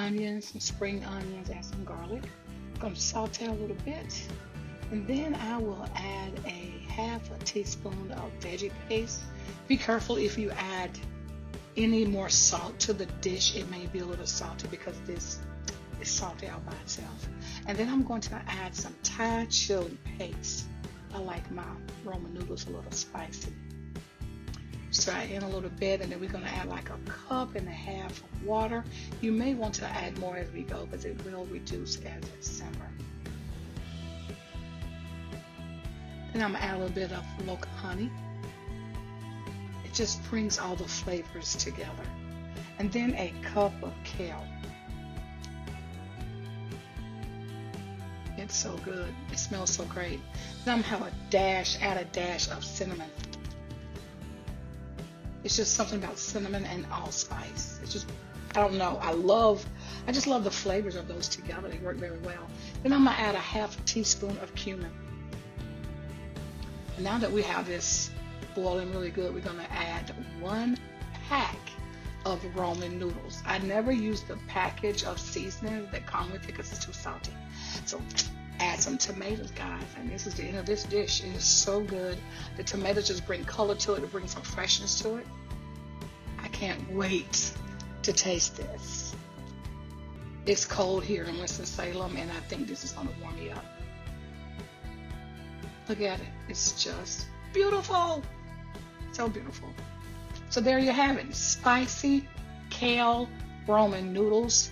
onions, some spring onions, and some garlic. I'm going to saute a little bit. And then I will add a half a teaspoon of veggie paste. Be careful if you add any more salt to the dish. It may be a little salty because this is salty out by itself. And then I'm going to add some Thai chili paste. I like my Roman noodles a little spicy. Stir in a little bit, and then we're going to add like 1.5 cups of water. You may want to add more as we go because it will reduce as it simmers. Then I'm going to add a little bit of local honey. It just brings all the flavors together. And then a cup of kale. It's so good. It smells so great. Then I'm going to add a dash of cinnamon. It's just something about cinnamon and allspice. It's just, I don't know. I just love the flavors of those together. They work very well. Then I'm going to add a half teaspoon of cumin. And now that we have this boiling really good, we're going to add 1 pack of Roman noodles. I never use the package of seasonings that come with it because it's too salty. So add some tomatoes, guys, and this is the end of this dish. It is so good. The tomatoes just bring color to it. It brings some freshness to it. I can't wait to taste this. It's cold here in Winston-Salem, and I think this is going to warm me up. Look at it. It's just beautiful. So beautiful. So there you have it. Spicy kale Roman noodles.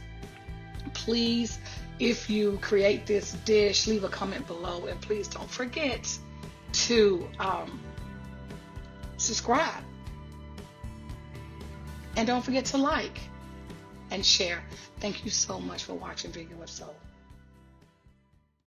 Please, if you create this dish, leave a comment below, and please don't forget to subscribe, and don't forget to like and share. Thank you so much for watching Vegan with Soul.